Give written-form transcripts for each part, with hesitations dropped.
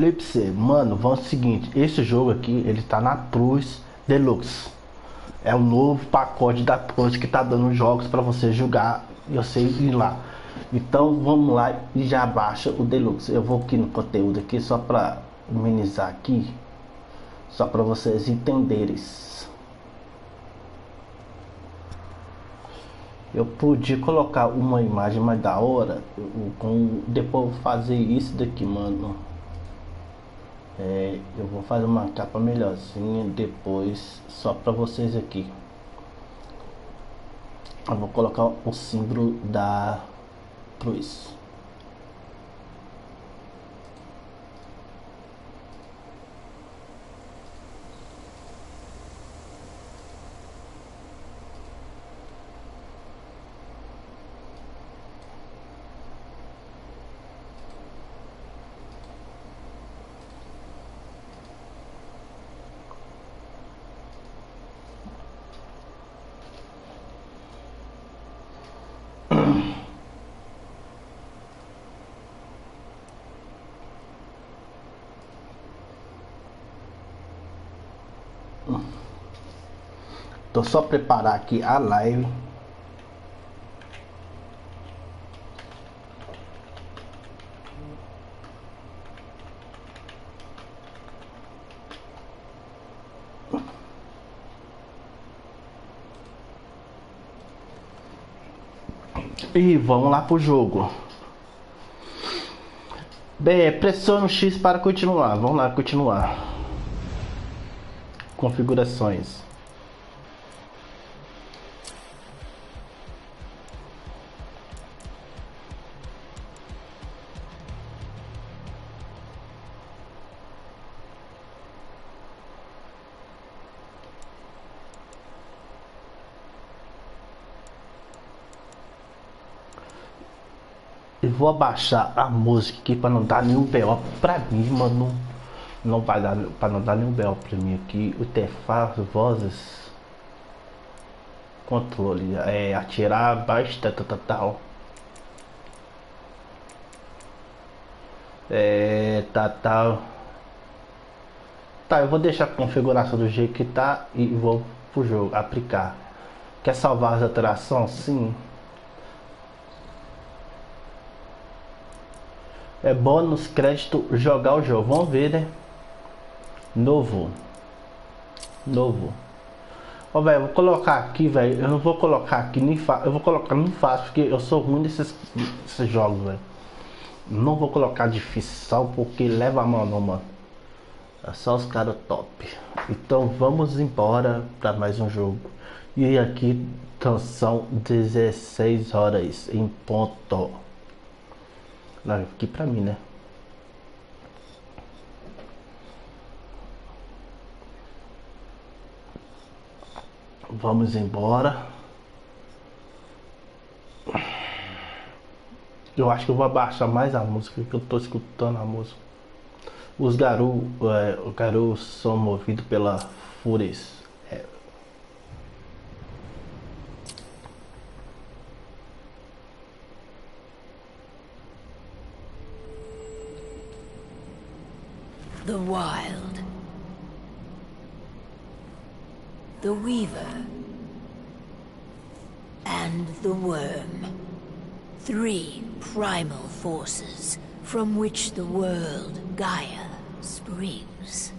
Apocalipse, mano, vamos ao seguinte, esse jogo aqui, ele tá na Plus Deluxe. É o novo pacote da Plus que tá dando jogos pra você jogar e você ir lá. Então vamos lá e já baixa o Deluxe. Eu vou aqui no conteúdo aqui só pra amenizar aqui, só pra vocês entenderem. Eu podia colocar uma imagem mais da hora, depois eu vou fazer isso daqui, mano. Eu vou fazer uma capa melhorzinha depois, só pra vocês aqui. Eu vou colocar o símbolo da Cruz. Tô só preparar aqui a live. E vamos lá pro jogo. Bem, pressione o X para continuar. Vamos lá, continuar. Configurações. Eu vou abaixar a música aqui para não dar nenhum BO pra mim, mano. Não vai dar para não dar nenhum BO pra mim aqui. O interface, vozes, controle, atirar, baixo, tal. Tá, eu vou deixar a configuração do jeito que tá e vou pro jogo, aplicar. Quer salvar as alterações? Sim. Bônus, crédito, jogar o jogo. Vamos ver, né? Novo. Ó, velho, vou colocar aqui, velho. Eu não vou colocar aqui nem fácil. Eu vou colocar nem fácil, porque eu sou ruim desses jogos, velho. Não vou colocar difícil, porque leva a mão, não, mano. É só os caras top. Então vamos embora para mais um jogo. E aqui então, são 16 horas em ponto. Aqui pra mim, né? Vamos embora. Eu acho que eu vou abaixar mais a música, que eu tô escutando a música. Os garus são movidos pela fúria. The wild, the weaver, and the worm. 3 primal forces from which the world, Gaia, springs.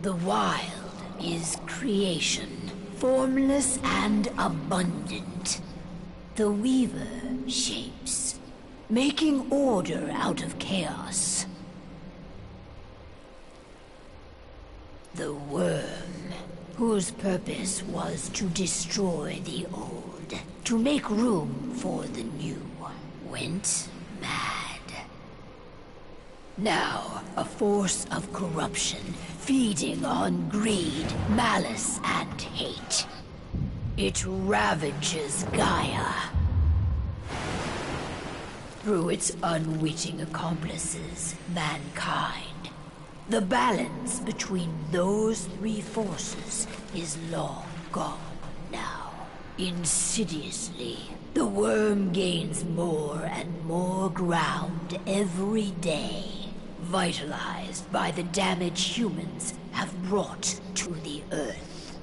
The wild is creation, formless and abundant. The weaver shapes, making order out of chaos. The worm, whose purpose was to destroy the old, to make room for the new, went mad. Now, a force of corruption, feeding on greed, malice, and hate. It ravages Gaia. Through its unwitting accomplices, mankind. The balance between those 3 forces is long gone now. Insidiously, the worm gains more and more ground every day. vitalized by the damage humans have brought to the earth.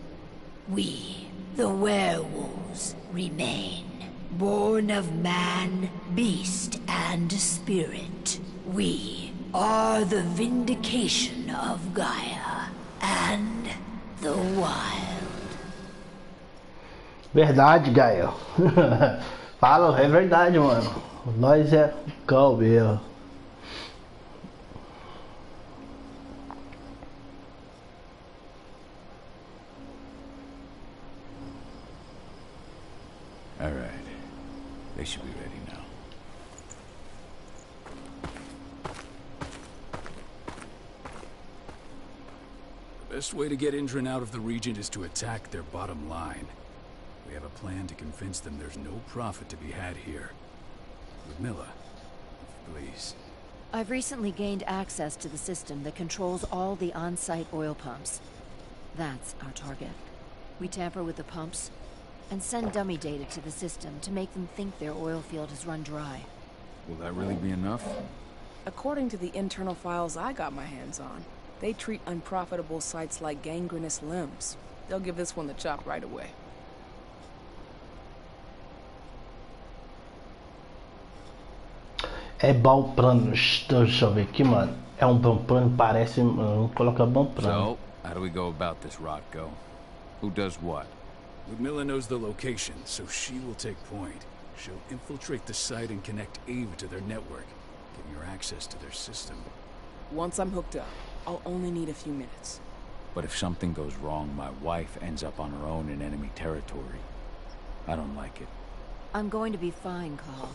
We, the werewolves, remain, born of man, beast, and spirit. We are the vindication of Gaia and the wild. Verdade, Gaia. Fala, é verdade, mano. Nós é cão mesmo. All right. They should be ready now. The best way to get Indran out of the region is to attack their bottom line. We have a plan to convince them there's no profit to be had here. Ludmilla, please. I've recently gained access to the system that controls all the on-site oil pumps. That's our target. We tamper with the pumps and send dummy data to the system to make them think their oil field has run dry. Will that really be enough? According to the internal files I got my hands on, they treat unprofitable sites like gangrenous limbs. They'll give this one the chop right away. É bom plano. Deixa eu ver aqui, mano. É um bom plano, parece. Vamos colocar bom plano. So, how do we go about this, Rotko? Who does what? Ludmilla knows the location, so she will take point. She'll infiltrate the site and connect Eve to their network, giving her access to their system. Once I'm hooked up, I'll only need a few minutes. But if something goes wrong, my wife ends up on her own in enemy territory. I don't like it. I'm going to be fine, Carl.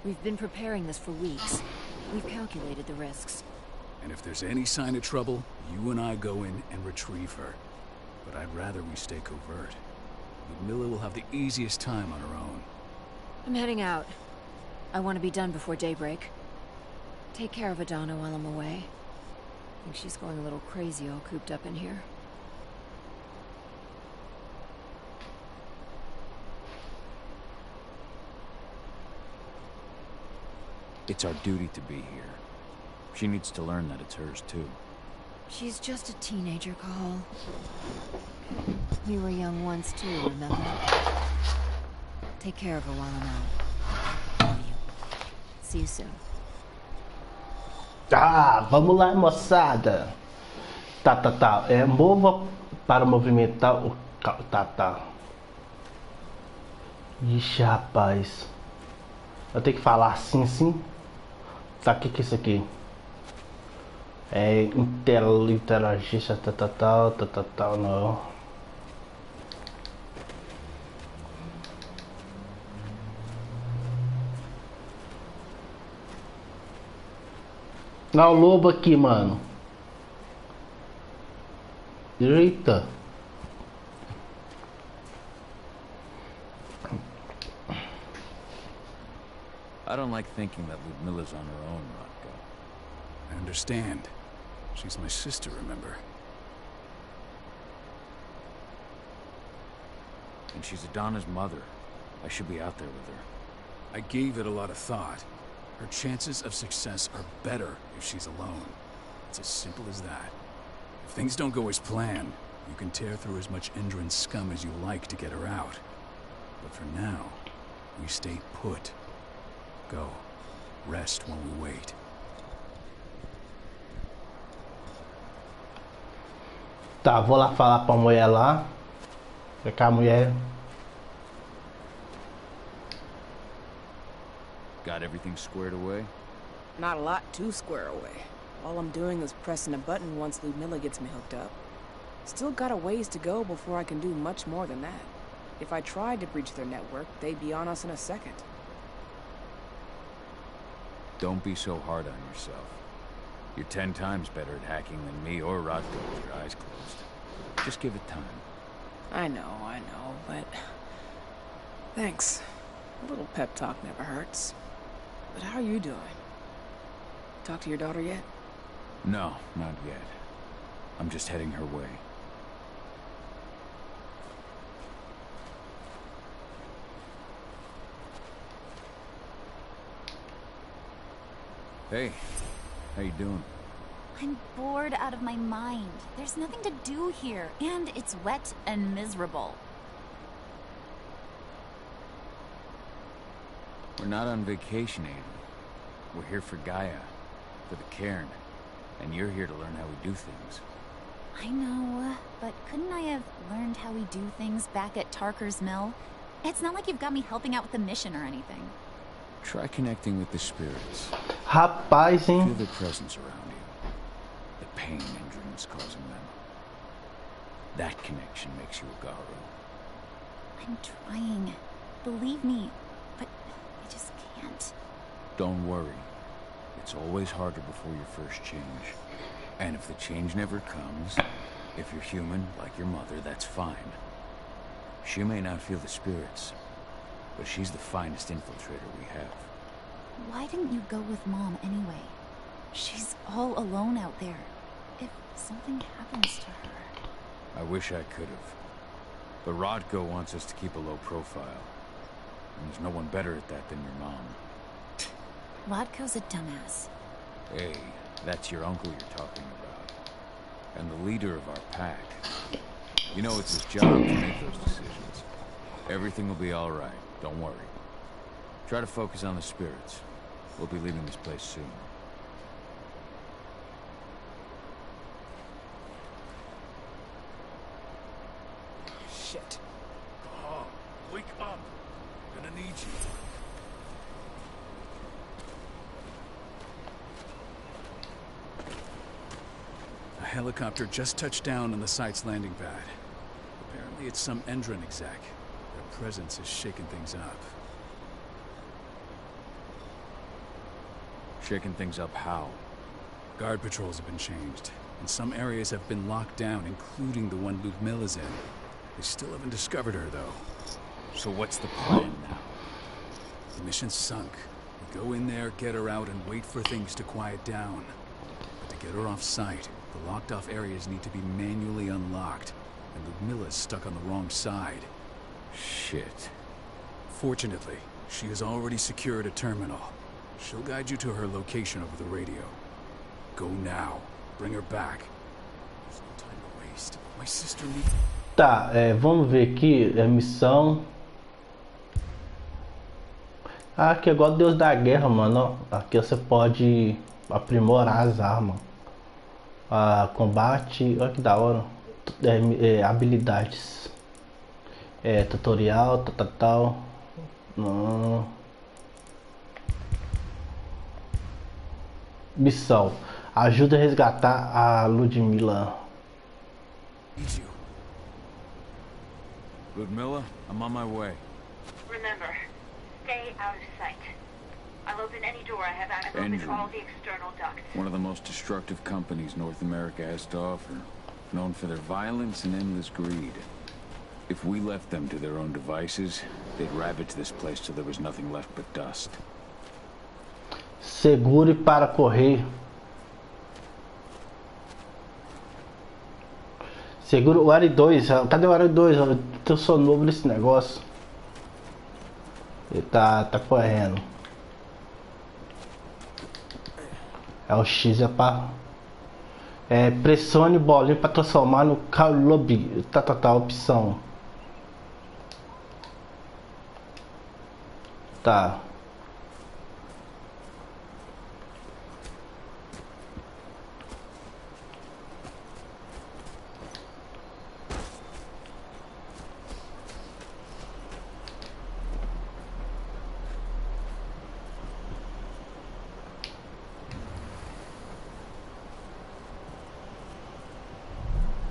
We've been preparing this for weeks. We've calculated the risks. And if there's any sign of trouble, you and I go in and retrieve her. But I'd rather we stay covert. Ludmilla will have the easiest time on her own. I'm heading out. I want to be done before daybreak. Take care of Adana while I'm away. I think she's going a little crazy all cooped up in here. It's our duty to be here. She needs to learn that it's hers, too. She's just a teenager, Carl. We were young once, too, remember? Take care of her while I'm out. Love you. See you soon. Ah, vamos lá, moçada. Tá. Mova para movimentar o... Tá. Ixi, rapaz. Eu tenho que falar assim. Tá, o que é isso aqui? É interagir, tal, não. Olha o lobo aqui, mano. Eita. I don't like thinking that Ludmilla's on her own, Rotko. I understand. She's my sister, remember? And she's Adana's mother. I should be out there with her. I gave it a lot of thought. Her chances of success are better if she's alone. It's as simple as that. If things don't go as planned, you can tear through as much Indran scum as you like to get her out. But for now, we stay put. Go. Rest while we wait. Tá, vou lá falar pra mulher lá. Porque a mulher... Got everything squared away? Not a lot to square away. All I'm doing is pressing a button once Ludmilla gets me hooked up. Still got a ways to go before I can do much more than that. If I tried to breach their network, they'd be on us in a second. Don't be so hard on yourself. You're 10 times better at hacking than me or Rotko with your eyes closed. Just give it time. I know, but... Thanks. A little pep talk never hurts. But how are you doing? Talk to your daughter yet? No, not yet. I'm just heading her way. Hey, How you doing? I'm bored out of my mind. There's nothing to do here, and it's wet and miserable. We're not on vacation, Amy. We're here for Gaia, for the cairn, and you're here to learn how we do things. I know, but couldn't I have learned how we do things back at Tarker's Mill? It's not like you've got me helping out with the mission or anything. Try connecting with the spirits. Rapaz, Feel hein? their presence around you. The pain Endron's causing them. That connection makes you a Garu. I'm trying. Believe me, but I just can't. Don't worry. It's always harder before your first change. And if the change never comes, if you're human, like your mother, that's fine. She may not feel the spirits, but she's the finest infiltrator we have. Why didn't you go with Mom anyway? She's all alone out there. If something happens to her... I wish I could have. But Rodko wants us to keep a low profile. And there's no one better at that than your mom. Rodko's a dumbass. Hey, that's your uncle you're talking about. And the leader of our pack. You know it's his job to make those decisions. Everything will be all right. Don't worry. Try to focus on the spirits. We'll be leaving this place soon. Shit. Oh, wake up. I'm gonna need you. A helicopter just touched down on the site's landing pad. Apparently it's some Endron exec. Their presence is shaking things up. Shaking things up how? Guard patrols have been changed, and some areas have been locked down, including the one Ludmilla's in. They still haven't discovered her, though. So what's the plan now? The mission's sunk. We go in there, get her out, and wait for things to quiet down. But to get her off site, the locked-off areas need to be manually unlocked, and Ludmilla's stuck on the wrong side. Shit. Fortunately, she has already secured a terminal. She'll guide you to her location over the radio. Go now. Bring her back. There's no time to waste. My sister needs... Tá, vamos ver aqui, missão. Ah, aqui é igual Deus da Guerra, mano. Ó. Aqui você pode aprimorar as armas. Combate, olha que da hora. Habilidades. Tutorial, tal. Missão. Ajuda a resgatar a Ludmilla. Need you. Ludmilla, I'm on my way. Remember, stay out of sight. I'll open any door I have access to all the external ducts. One of the most destructive companies North America has to offer. Known for their violence and endless greed. If we left them to their own devices, they'd ravage this place till there was nothing left but dust. Segure para correr. Segura o R2. Cadê o R2? Eu sou novo nesse negócio. Ele tá correndo. O X é para... pressione bolinha para transformar no Calobi. Tá, opção. Tá.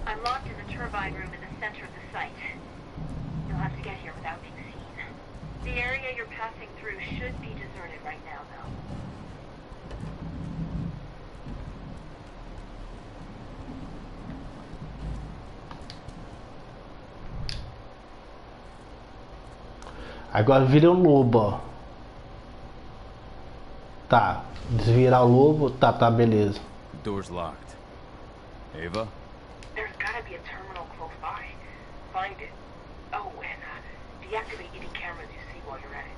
I'm locked in the turbine room in the center of the site. You'll have to get here without being seen. The area you're passing through should be deserted right now, though. Agora vira o lobo, ó. Tá, desvirar o lobo, tá, beleza. The door's locked. Ava? There's gotta be a terminal close by. Find it. Oh, and deactivate any cameras you see while you're at it.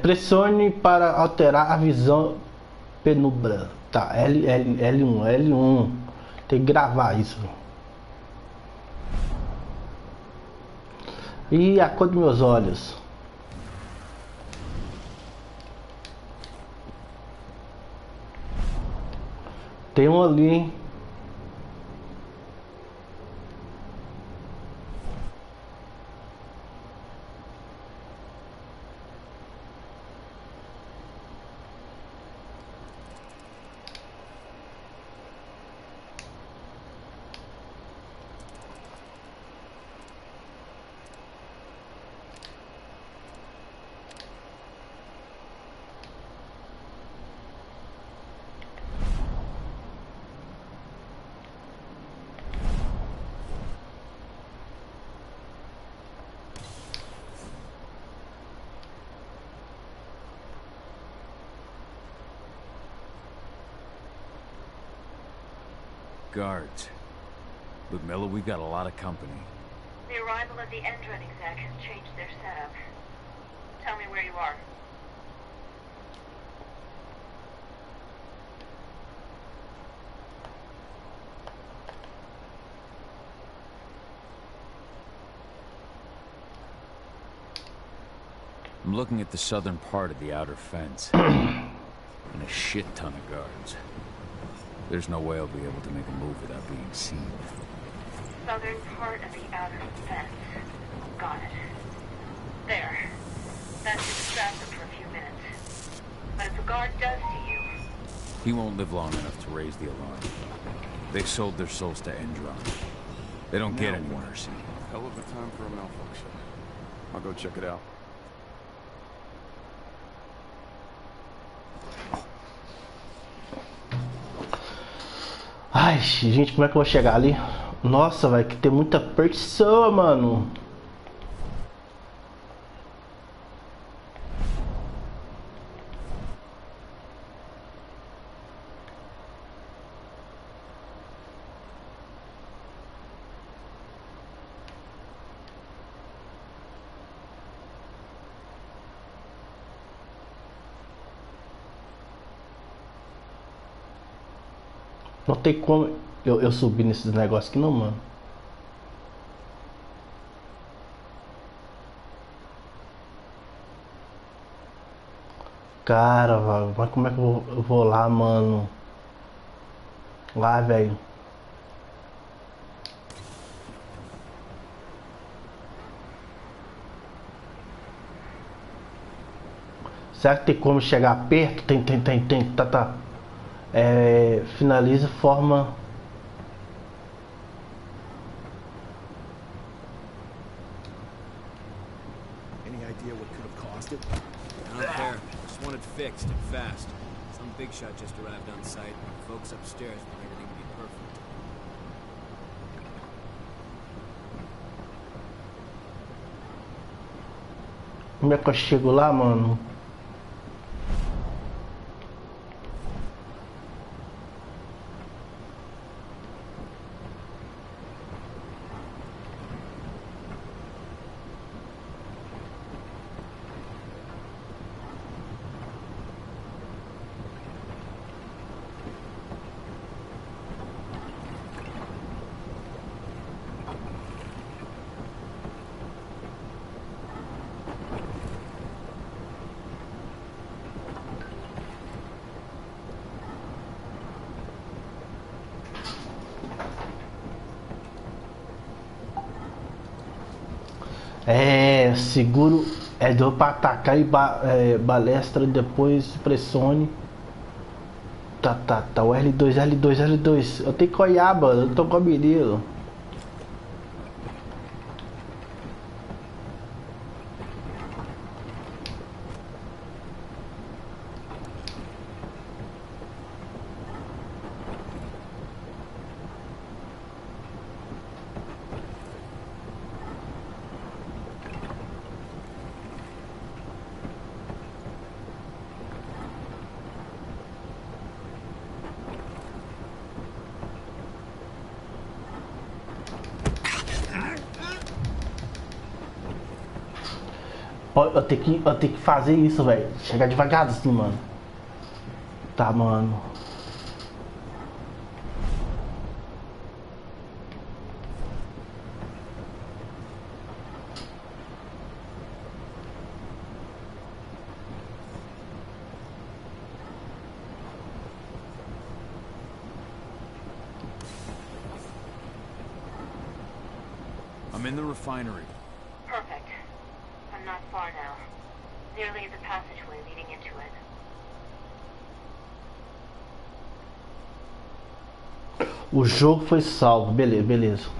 Pressione para alterar a visão penumbra. Tá, L1. Tem que gravar isso. E a cor dos meus olhos. Tem um ali, hein? Guards. Ludmilla, we've got a lot of company. The arrival of the Endron exec has changed their setup. Tell me where you are. I'm looking at the southern part of the outer fence. And a shit ton of guards. There's no way I'll be able to make a move without being seen. Southern part of the outer fence. Got it. There. That should distract them for a few minutes. But if a guard does see you... He won't live long enough to raise the alarm. They sold their souls to Endron. They don't get any mercy. Hell of a time for a malfunction. I'll go check it out. Ai, gente, como é que eu vou chegar ali? Nossa, vai que tem muita pessoa, mano. Não tem como eu subir nesses negócios aqui não, mano. Cara, mas como é que eu vou lá, mano? Lá, velho. Será que tem como chegar perto? Tem, tá. Finaliza forma. Any idea what could have caused it? I don't care. Just want it fixed and fast. Some big shot just arrived on site. Folks upstairs want everything to be perfect. Como é que eu chego lá, mano? Seguro deu para atacar e balestra, depois pressione. Tá, o L2. Eu tenho que olhar, mano, eu tô com a menina. Eu tenho que fazer isso, velho. Chegar devagar assim, mano. Tá, mano. I'm in the refinery. Perfect. I'm not far now. Nearly the passageway leading into it. O jogo foi salvo. Beleza.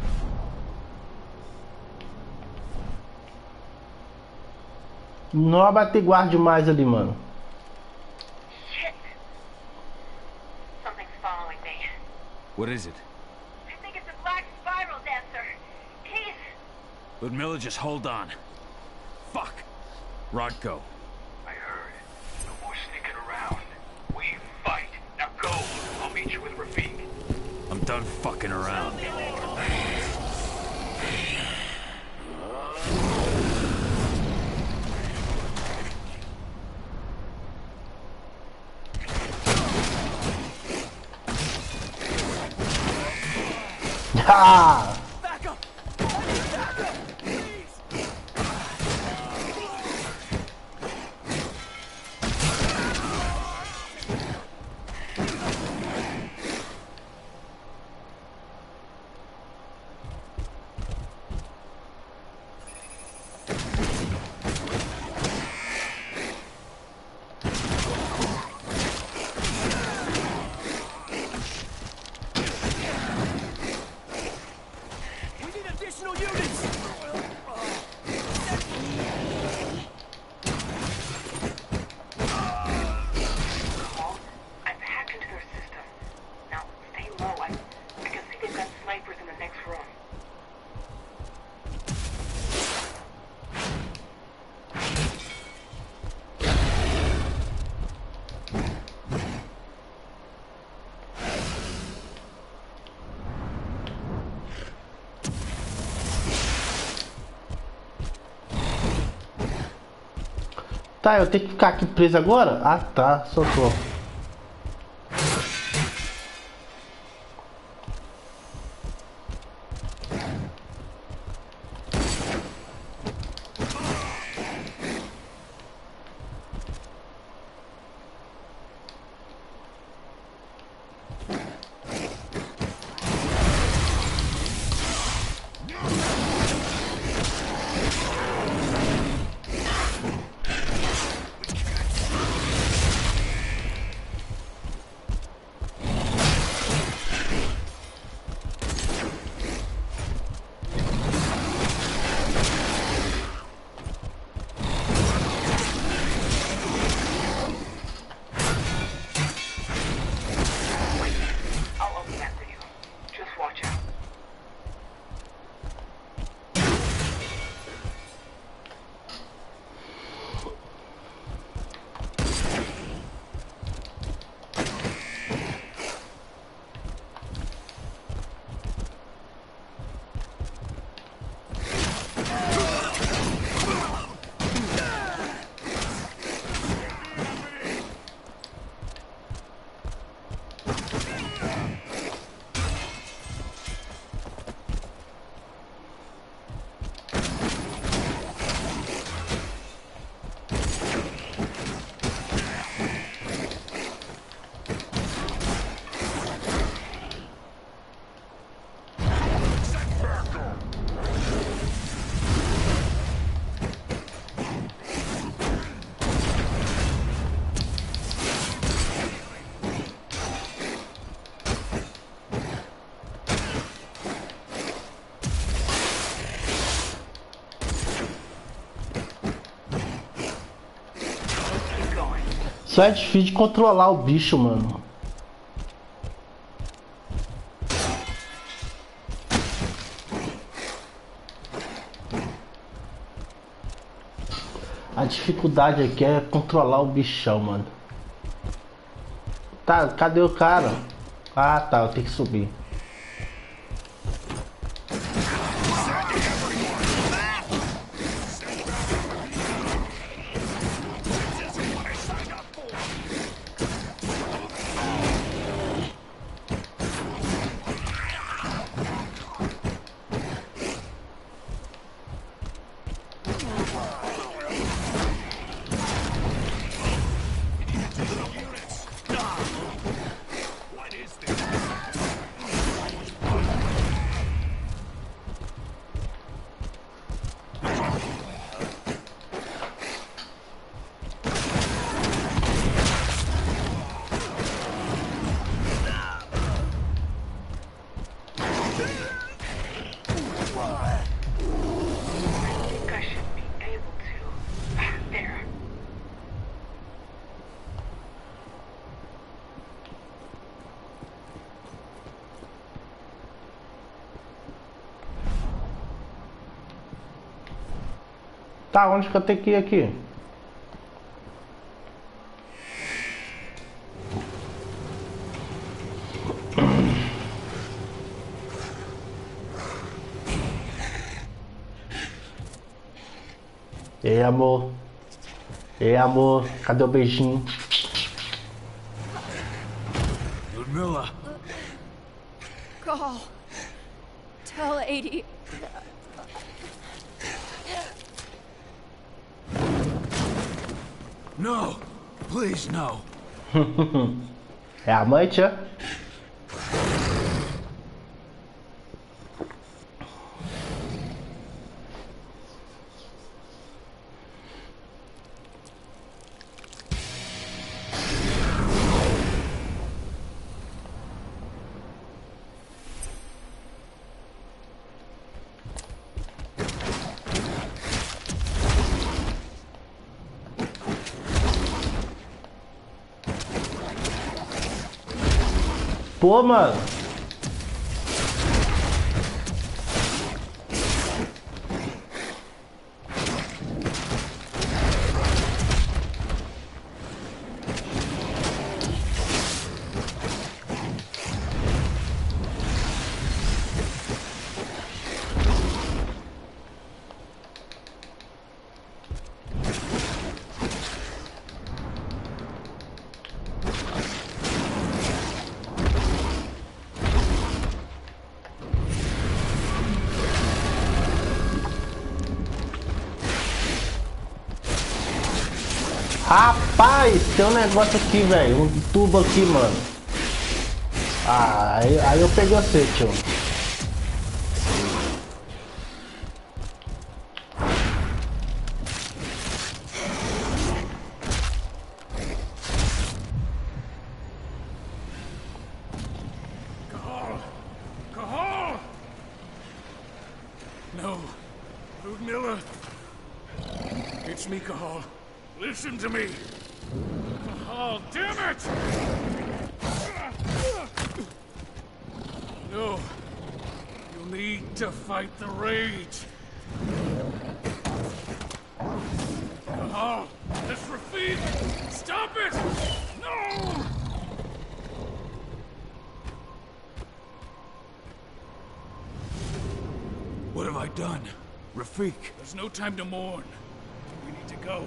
Não vai ter guarda demais ali, mano. Shit! Something's following me. What is it? I think it's a black spiral dancer. Keith! Ludmilla, just hold on. Fuck! Rodko. I heard. No more sneaking around. We fight. Now go. I'll meet you with Rafik. I'm done fucking around. Ah! Back up! Back up! Please! We need additional units! Call? I've hacked into their system. Now, stay low. I can see they've got snipers in the next room. Tá, eu tenho que ficar aqui preso agora? Ah, tá, soltou. I'll open that for you. Just watch out. Só é difícil de controlar o bicho, mano. A dificuldade aqui é controlar o bichão, mano. Tá, cadê o cara? Ah, tá, eu tenho que subir. Tá, onde que eu tenho que ir aqui? Ei, amor. Ei, amor. Cadê o beijinho? Ludmilla. Call. Tell 80. No. Please, no. É a mãe, tia? Pô, mano. Rapaz, tem um negócio aqui, velho. Um tubo aqui, mano. Ah, aí eu peguei você, tio. Cahal! No. Ludmilla. It's me, Cahal. Listen to me! Oh, damn it! No. You need to fight the rage. Oh, this Rafik! Stop it! No! What have I done? Rafik! There's no time to mourn. We need to go.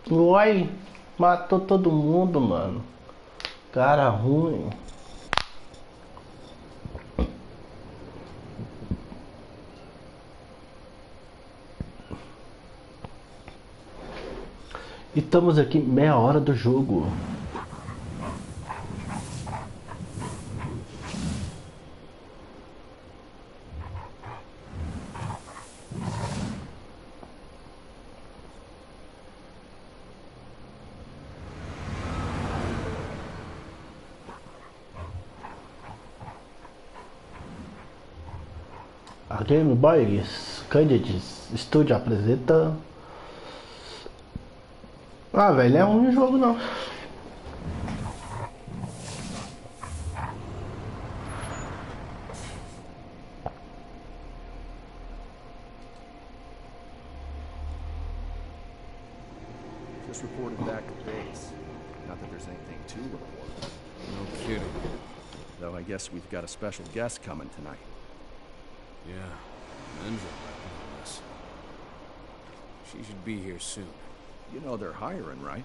Uai, matou todo mundo, mano. Cara ruim. E estamos aqui meia hora do jogo. A Game Boy Candidates Studio apresenta. Ah, velho, é ruim o jogo não. Just reported back at base. Not that there's anything to report. No kidding. Though I guess we've got a special guest coming tonight. Yeah, Men's on this. She should be here soon. You know they're hiring, right?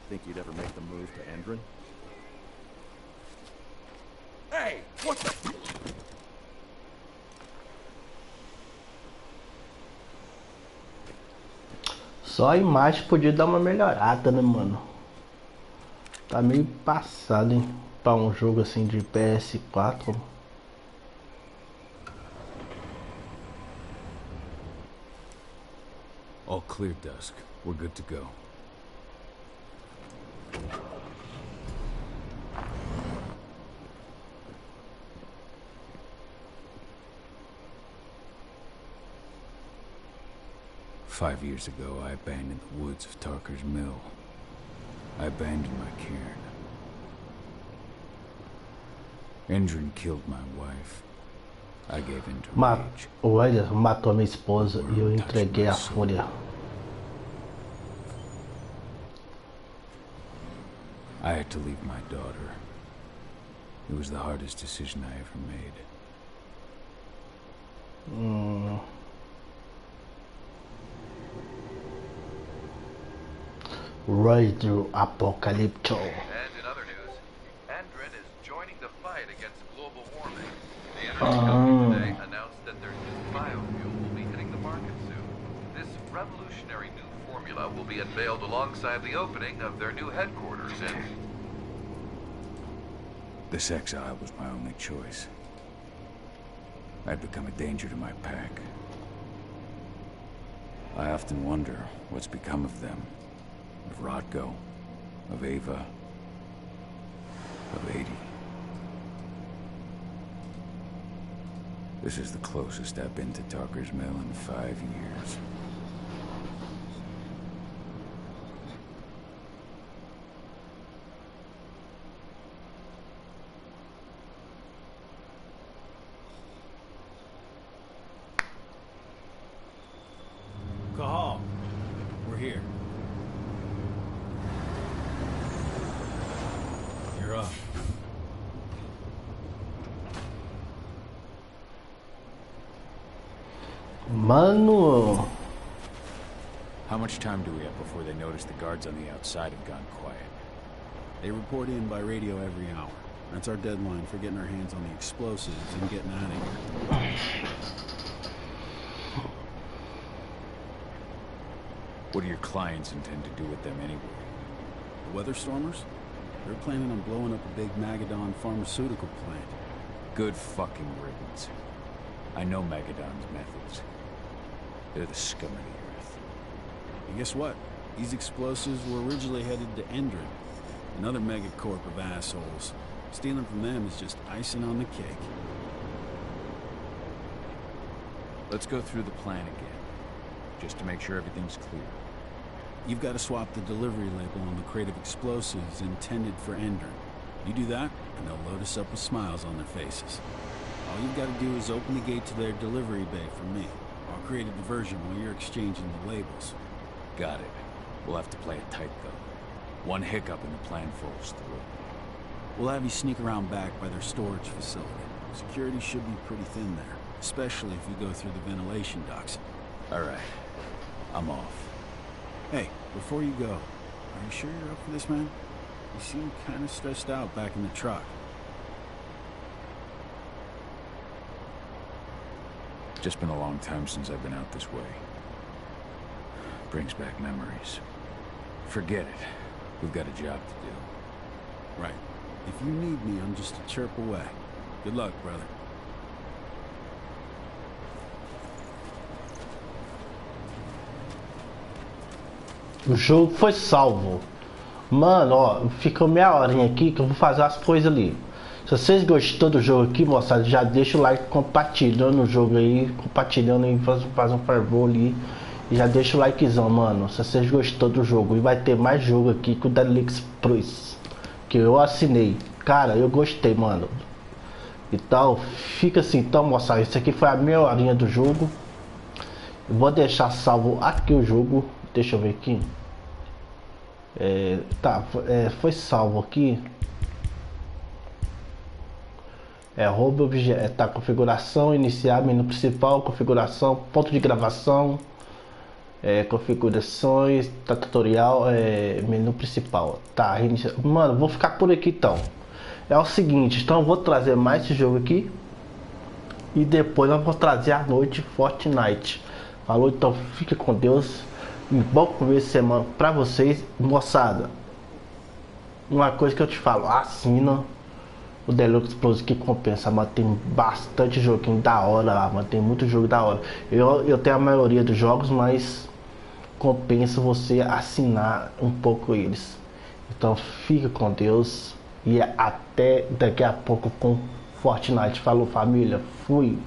Think you'd ever make the move to Endron? Hey, what the... Só a imagem podia dar uma melhorada, né, mano? Tá meio passado, hein? Pra um jogo assim de PS4. All clear, Dusk. We're good to go. Five years ago, I abandoned the woods of Tarker's Mill. I abandoned my cairn. Endron killed my wife. I gave in to rage. O Ederson matou a minha esposa e eu entreguei a fúria. I had to leave my daughter. It was the hardest decision I ever made. Radio Apocalipse. And in other news, Andrin is joining the fight against global warming. The energy company today announced that their new biofuel will be hitting the market soon. This revolutionary new formula will be unveiled alongside the opening of their new headquarters in... This exile was my only choice. I'd become a danger to my pack. I often wonder what's become of them. Of Rodko, of Ava, of 80. This is the closest I've been to Tarker's Mill in 5 years. Cahal, we're here. You're up. Mano. How much time do we have before they notice the guards on the outside have gone quiet? They report in by radio every hour. That's our deadline for getting our hands on the explosives and getting out of here. What do your clients intend to do with them anyway? The Weather Stormers? They're planning on blowing up a big Magadon pharmaceutical plant. Good fucking riddance. I know Magadon's methods. They're the scum of the earth. And guess what? These explosives were originally headed to Endrin, another megacorp of assholes. Stealing from them is just icing on the cake. Let's go through the plan again, just to make sure everything's clear. You've got to swap the delivery label on the crate of explosives intended for Endrin. You do that, and they'll load us up with smiles on their faces. All you've got to do is open the gate to their delivery bay for me. I'll create a diversion while you're exchanging the labels. Got it. We'll have to play it tight, though. One hiccup and the plan falls through. We'll have you sneak around back by their storage facility. Security should be pretty thin there, especially if you go through the ventilation ducts. All right. I'm off. Hey, before you go, are you sure you're up for this, man? You seem kind of stressed out back in the truck. Just been a long time since I've been out this way. Brings back memories. Forget it. We've got a job to do. Right. If you need me, I'm just a chirp away. Good luck, brother. O jogo foi salvo. Mano, ó, ficou meia horinha aqui que eu vou fazer as coisas ali. Se vocês gostou do jogo aqui, moçada, já deixa o like compartilhando o jogo aí, compartilhando e faz um favor ali. E já deixa o likezão, mano, se vocês gostou do jogo. E vai ter mais jogo aqui com o Deluxe Plus, que eu assinei. Cara, eu gostei, mano. Então, fica assim, então, moçada, isso aqui foi a meia horinha do jogo. Eu vou deixar salvo aqui o jogo. Deixa eu ver aqui. Foi salvo aqui. Rouba objeto. Tá, configuração, iniciar, menu principal, configuração, ponto de gravação, configurações, tá, tutorial, menu principal. Tá, mano, vou ficar por aqui então. É o seguinte, então eu vou trazer mais esse jogo aqui. E depois eu vou trazer à noite Fortnite. Falou, então fique com Deus. Bom começo de semana pra vocês, moçada. Uma coisa que eu te falo, assina o Deluxe Plus que compensa, mano. Tem bastante joguinho da hora lá, mano. Tem muito jogo da hora. Eu tenho a maioria dos jogos, mas compensa você assinar um pouco eles. Então fica com Deus e até daqui a pouco com Fortnite. Falou, família, fui.